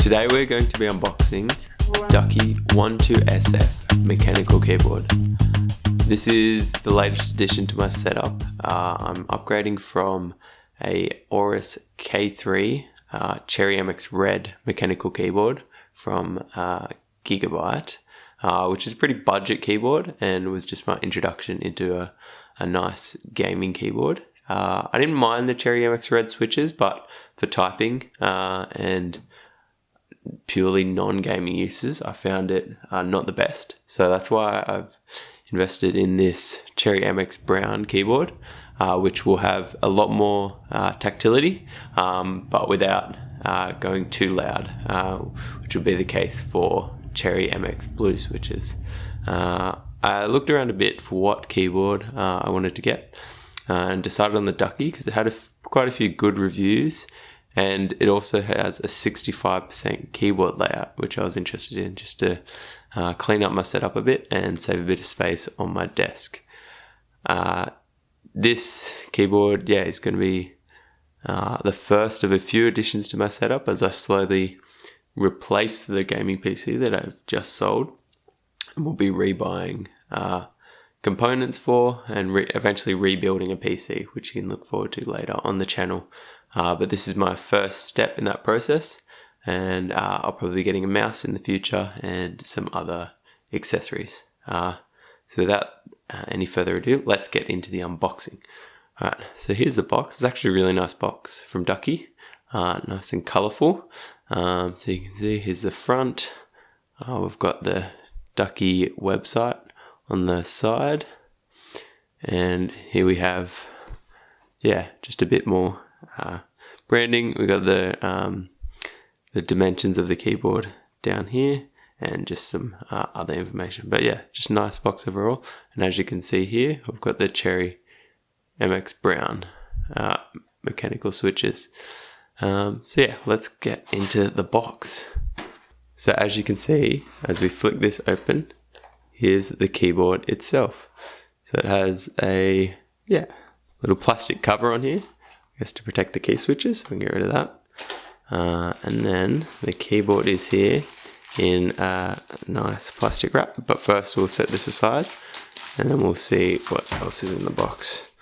Today we're going to be unboxing Ducky One SF mechanical keyboard. This is the latest addition to my setup. I'm upgrading from a Aorus K3 Cherry MX Red mechanical keyboard from Gigabyte, which is a pretty budget keyboard and was just my introduction into a nice gaming keyboard. I didn't mind the Cherry MX Red switches, but for typing and purely non-gaming uses, I found it not the best. So that's why I've invested in this Cherry MX Brown keyboard, which will have a lot more tactility, but without going too loud, which will be the case for Cherry MX Blue switches. I looked around a bit for what keyboard I wanted to get and decided on the Ducky because it had quite a few good reviews. And it also has a 65% keyboard layout, which I was interested in just to clean up my setup a bit and save a bit of space on my desk. This keyboard, is going to be the first of a few additions to my setup as I slowly replace the gaming PC that I've just sold. And we'll be rebuying components for and eventually rebuilding a PC, which you can look forward to later on the channel. But this is my first step in that process, and I'll probably be getting a mouse in the future and some other accessories. So without any further ado, let's get into the unboxing. Alright, so here's the box. It's actually a really nice box from Ducky, nice and colourful. So you can see here's the front. We've got the Ducky website on the side, and here we have, just a bit more branding. We got the dimensions of the keyboard down here and just some other information, but just a nice box overall. And as you can see here, we've got the Cherry MX Brown mechanical switches. Let's get into the box. So as you can see, as we flick this open, here's the keyboard itself. So it has a little plastic cover on here, I guess to protect the key switches, so we can get rid of that. And then the keyboard is here in a nice plastic wrap, but first we'll set this aside and then we'll see what else is in the box.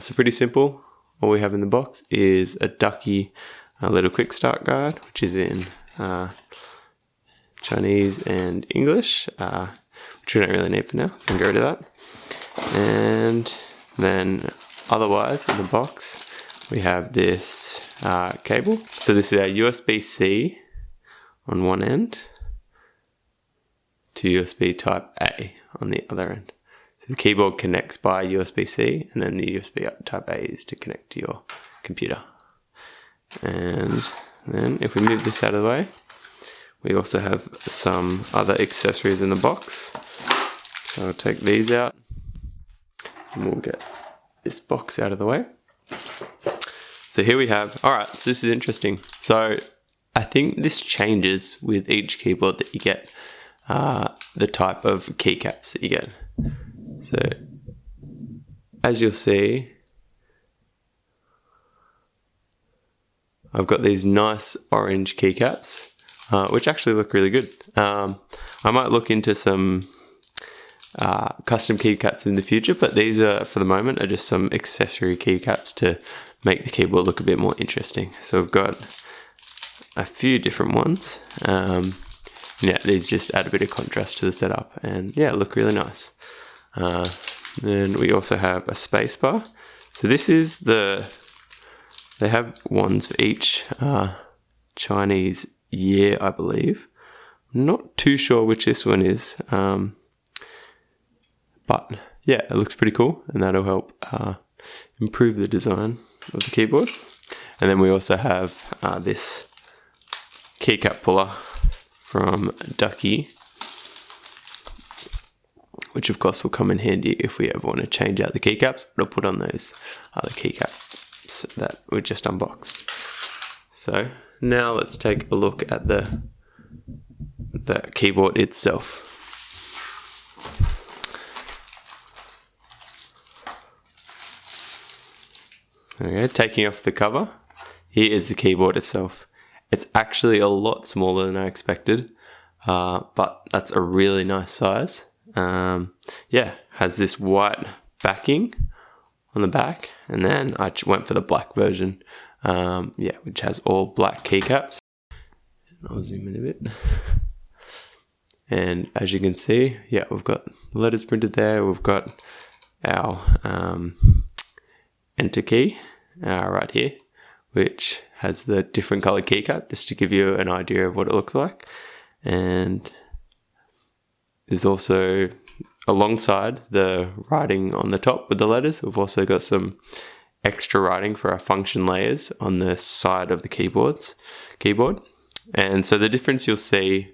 So pretty simple. All we have in the box is a Ducky little quick start guide, which is in Chinese and English, which we don't really need for now, so we can get rid of that. And then otherwise in the box we have this cable. So this is our USB-C on one end to USB type A on the other end. So the keyboard connects by USB-C, and then the USB type A is to connect to your computer. And then if we move this out of the way, we also have some other accessories in the box. So I'll take these out and we'll get this box out of the way. So here we have, alright, so this is interesting. So I think this changes with each keyboard that you get, the type of keycaps that you get. So as you'll see, I've got these nice orange keycaps, which actually look really good. I might look into some custom keycaps in the future, but these are, for the moment, are just some accessory keycaps to make the keyboard look a bit more interesting. So we've got a few different ones. These just add a bit of contrast to the setup and look really nice. Then we also have a space bar. So this is they have ones for each Chinese year, I believe. I'm not too sure which this one is, but it looks pretty cool, and that'll help improve the design of the keyboard. And then we also have this keycap puller from Ducky, which of course will come in handy if we ever want to change out the keycaps or put on those other keycaps that we just unboxed. So now let's take a look at the keyboard itself. Okay, taking off the cover, here is the keyboard itself. It's actually a lot smaller than I expected, but that's a really nice size. Yeah, has this white backing on the back, and then I went for the black version, yeah, which has all black keycaps. I'll zoom in a bit. And as you can see, yeah, we've got letters printed there. We've got our enter key right here, which has the different color keycap, just to give you an idea of what it looks like. And there's also, alongside the writing on the top with the letters, we've also got some extra writing for our function layers on the side of the keyboard. And so the difference you'll see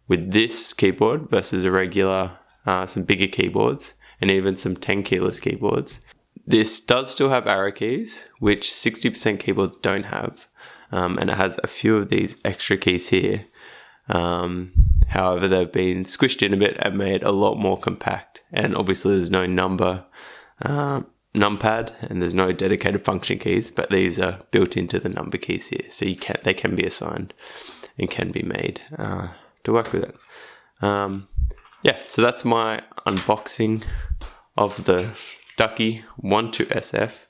with this keyboard versus a regular, some bigger keyboards, and even some 10 keyless keyboards, this does still have arrow keys, which 60% keyboards don't have, and it has a few of these extra keys here. However, they've been squished in a bit and made a lot more compact, and obviously there's no numpad, and there's no dedicated function keys, but these are built into the number keys here, so they can be assigned and can be made to work with it. Yeah, so that's my unboxing of the Ducky One to SF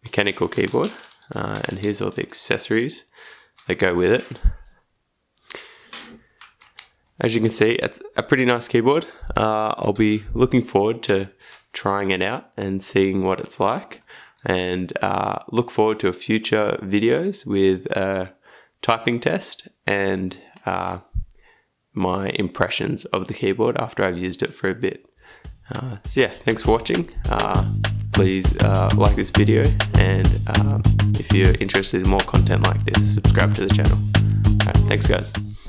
mechanical keyboard, and here's all the accessories that go with it. As you can see, it's a pretty nice keyboard. I'll be looking forward to trying it out and seeing what it's like, and look forward to future videos with a typing test and my impressions of the keyboard after I've used it for a bit. So yeah, thanks for watching. Please like this video, and if you're interested in more content like this, subscribe to the channel. Alright, thanks guys.